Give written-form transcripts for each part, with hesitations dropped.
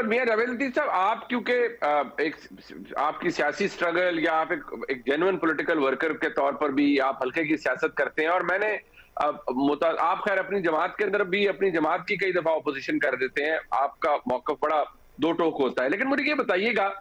मियां रविंद्र साहब, आप क्योंकि एक आपकी सियासी स्ट्रगल या आप एक जेन्युइन पॉलिटिकल वर्कर के तौर पर भी आप हल्के की सियासत करते हैं, और मैंने आप खैर अपनी जमात के अंदर भी अपनी जमात की कई दफा ऑपोजिशन कर देते हैं, आपका मौकफ बड़ा दो टोक होता है। लेकिन मुझे ये बताइएगा,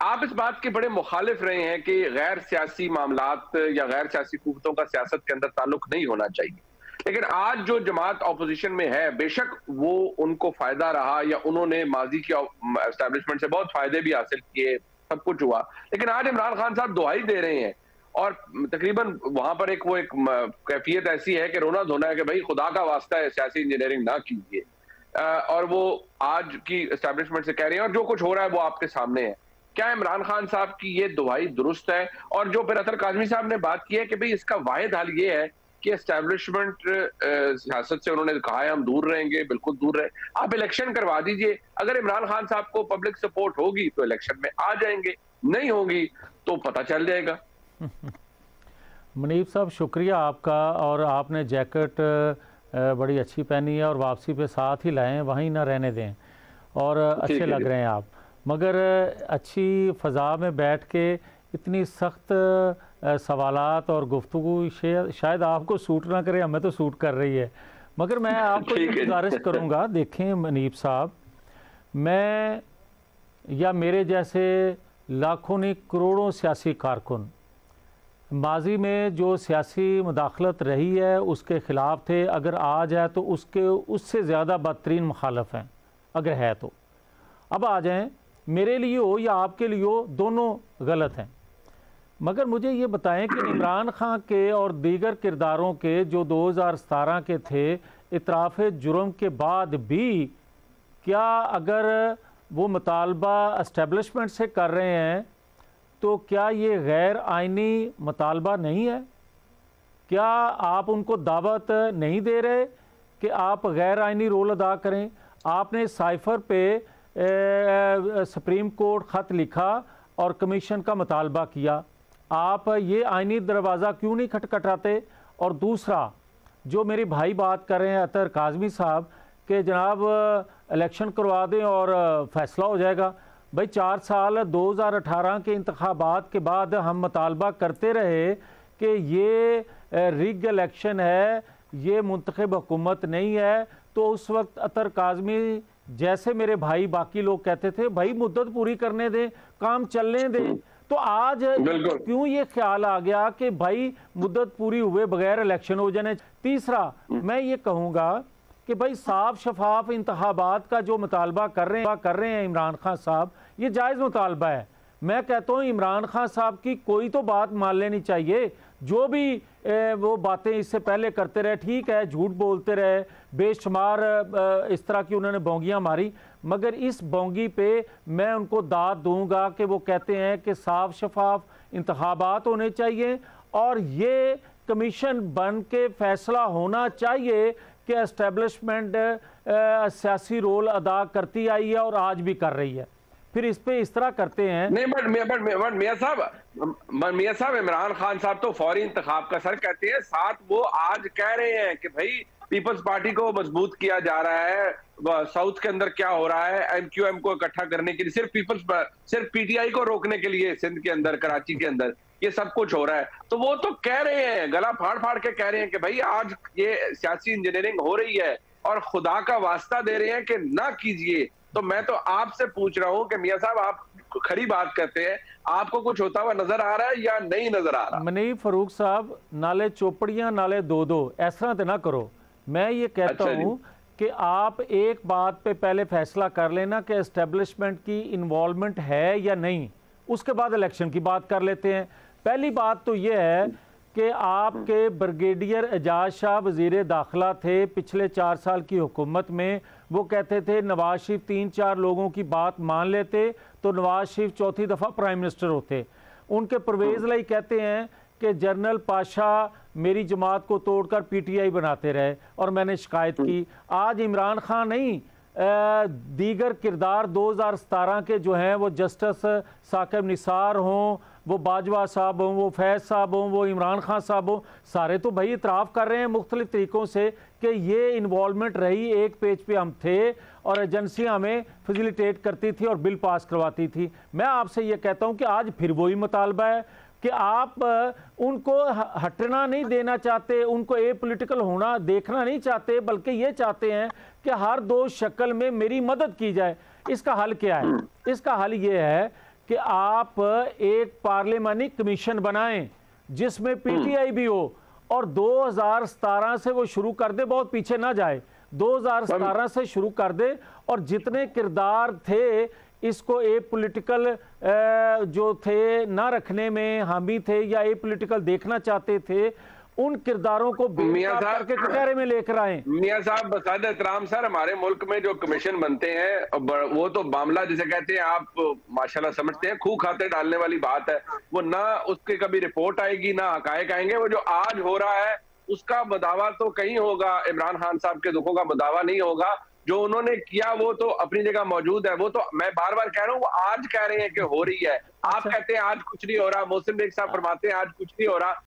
आप इस बात के बड़े मुखालिफ रहे हैं कि गैर सियासी मामलात या गैर सियासी कुव्वतों का सियासत के अंदर ताल्लुक नहीं होना चाहिए, लेकिन आज जो जमात ऑपोजिशन में है, बेशक वो उनको फायदा रहा या उन्होंने माजी की एस्टैब्लिशमेंट से बहुत फायदे भी हासिल किए, सब कुछ हुआ, लेकिन आज इमरान खान साहब दुहाई दे रहे हैं और तकरीबन वहां पर एक कैफियत ऐसी है कि रोना धोना है कि भाई खुदा का वास्ता है सियासी इंजीनियरिंग ना कीजिए, और वो आज की एस्टैब्लिशमेंट से कह रहे हैं और जो कुछ हो रहा है वो आपके सामने है। क्या इमरान खान साहब की ये दुहाई दुरुस्त है? और जो फिर अतर काज़मी साहब ने बात की है कि भाई इसका वाहिद हल ये है कि एस्टैब्लिशमेंट सियासत से उन्होंने कहा है हम दूर रहेंगे, बिल्कुल दूर रहे, आप इलेक्शन करवा दीजिए। अगर इमरान खान साहब को पब्लिक सपोर्ट होगी तो इलेक्शन में आ जाएंगे, नहीं होगी तो पता चल जाएगा। मुनीब साहब, शुक्रिया आपका। और आपने जैकेट बड़ी अच्छी पहनी है और वापसी पे साथ ही लाएं, वहीं ना रहने दें, और अच्छे लग रहे हैं आप। मगर अच्छी फ़ज़ा में बैठ के इतनी सख्त सवालात और गुफ्तगू शायद आपको सूट ना करे, हमें तो सूट कर रही है। मगर मैं आपको ये गुजारिश करूँगा, देखें मुनीब साहब, मैं या मेरे जैसे लाखों नहीं करोड़ों सियासी कारकुन माजी में जो सियासी मुदाखलत रही है उसके ख़िलाफ़ थे। अगर आज है तो उससे ज़्यादा बदतरीन मुखालफ हैं, अगर है तो। अब आ जाएँ, मेरे लिए हो या आपके लिए हो, दोनों गलत हैं। मगर मुझे ये बताएं कि इमरान खान के और दीगर किरदारों के जो 2017 के थे इतराफ़ जुर्म के बाद भी, क्या अगर वो मुतालबा एस्टेब्लिशमेंट से कर रहे हैं तो क्या ये गैर आइनी मुतालबा नहीं है? क्या आप उनको दावत नहीं दे रहे कि आप गैर आइनी रोल अदा करें? आपने साइफ़र पे सुप्रीम कोर्ट ख़त लिखा और कमीशन का मुतालबा किया, आप ये आइनी दरवाज़ा क्यों नहीं खटखटाते? और दूसरा, जो मेरे भाई बात कर रहे हैं अतर काज़मी साहब कि जनाब इलेक्शन करवा दें और फ़ैसला हो जाएगा। भाई 4 साल 2018 के इंतखाबात के बाद हम मुतालबा करते रहे कि ये रिग इलेक्शन है, ये मुंतखब हुकूमत नहीं है, तो उस वक्त अतर काज़मी जैसे मेरे भाई बाकी लोग कहते थे भाई मुद्दत पूरी करने दें, काम चलने दें। तो आज क्यों ये ख्याल आ गया कि भाई मुद्दत पूरी हुए बगैर इलेक्शन हो जाने? तीसरा, मैं ये कहूँगा कि भाई साफ शफाफ इंतखाबात का जो मुतालबा कर रहे हैं इमरान खान साहब, ये जायज़ मुतालबा है। मैं कहता हूँ इमरान खान साहब की कोई तो बात मान लेनी चाहिए। जो भी वो बातें इससे पहले करते रहे, ठीक है, झूठ बोलते रहे, बेशुमार इस तरह की उन्होंने बोंगियाँ मारी, मगर इस बोंगी पे मैं उनको दाद दूंगा कि वो कहते हैं कि साफ शफाफ इंतखाबात होने चाहिए और ये कमीशन बन के फैसला होना चाहिए कि एस्टेब्लिशमेंट सियासी रोल अदा करती आई है और आज भी कर रही है। फिर इस पे इस तरह करते हैं। नहीं, बट मियां साहब इमरान खान साहब तो फौरी इंतखाब का सर कहते हैं, साथ वो आज कह रहे हैं कि भाई पीपल्स पार्टी को मजबूत किया जा रहा है, साउथ के अंदर क्या हो रहा है, एमक्यूएम को इकट्ठा करने के लिए, सिर्फ पीटीआई को रोकने के लिए सिंध के अंदर, कराची के अंदर ये सब कुछ हो रहा है। तो वो तो कह रहे हैं, गला फाड़ फाड़ के कह रहे हैं कि भाई आज ये सियासी इंजीनियरिंग हो रही है और खुदा का वास्ता दे रहे हैं कि ना कीजिए। तो मैं तो आपसे पूछ रहा हूं कि मियां साहब, आप खरी बात करते हैं, आपको कुछ होता हुआ नजर आ रहा है या नहीं नजर आ रहा? मनीब फारूक साहब, नाले चोपड़ियां नाले दो इस तरह तो ना करो। मैं ये कहता हूँ कि आप एक बात पे पहले फैसला कर लेना कि एस्टेब्लिशमेंट की इन्वॉल्वमेंट है या नहीं, उसके बाद इलेक्शन की बात कर लेते हैं। पहली बात तो ये है कि आपके ब्रिगेडियर एजाज शाह वज़ीर दाखिला थे पिछले 4 साल की हुकूमत में। वो कहते थे नवाज शरीफ 3-4 लोगों की बात मान लेते तो नवाज शरीफ चौथी दफ़ा प्राइम मिनिस्टर होते। उनके परवेज़ लाई कहते हैं कि जनरल पाशा मेरी जमात को तोड़कर पीटीआई बनाते रहे और मैंने शिकायत की। आज इमरान खान नहीं, दीगर किरदार 2017 के जो हैं, वो जस्टिस साकिब निसार हों, वो बाजवा साहब हों, वो फैज़ साहब हों, वो इमरान खान साहब हों, सारे तो भाई इतराफ़ कर रहे हैं मुख्तलिफ़ तरीक़ों से कि ये इन्वॉल्वमेंट रही, एक पेज पे हम थे और एजेंसियां हमें फैसिलिटेट करती थी और बिल पास करवाती थी। मैं आपसे ये कहता हूं कि आज फिर वही मुतालबा है कि आप उनको हटना नहीं देना चाहते, उनको ए पॉलिटिकल होना देखना नहीं चाहते, बल्कि ये चाहते हैं कि हर दो शक्ल में मेरी मदद की जाए। इसका हल क्या है? इसका हल ये है कि आप एक पार्लियामानी कमीशन बनाएं जिसमें पीटीआई भी हो और 2017 से वो शुरू कर दे, बहुत पीछे ना जाए, 2017 से शुरू कर दे और जितने किरदार थे इसको ए पॉलिटिकल जो थे ना रखने में हामी थे या ए पॉलिटिकल देखना चाहते थे, उन किरदारों को मियां साहब के कटहरे में लेकर आए। मियां साहब बसाद एहतराम सर, हमारे मुल्क में जो कमीशन बनते हैं वो तो मामला जिसे कहते हैं, आप माशाल्लाह समझते हैं, खूह खाते डालने वाली बात है। वो ना उसके कभी रिपोर्ट आएगी ना हकायक आएंगे। वो जो आज हो रहा है उसका बदावा तो कहीं होगा, इमरान खान साहब के दुखों का बदावा नहीं होगा। जो उन्होंने किया वो तो अपनी जगह मौजूद है। वो तो मैं बार बार कह रहा हूँ, वो आज कह रहे हैं कि हो रही है, आप कहते हैं आज कुछ नहीं हो रहा, मोहसिन बेग साहब फरमाते हैं आज कुछ नहीं हो रहा।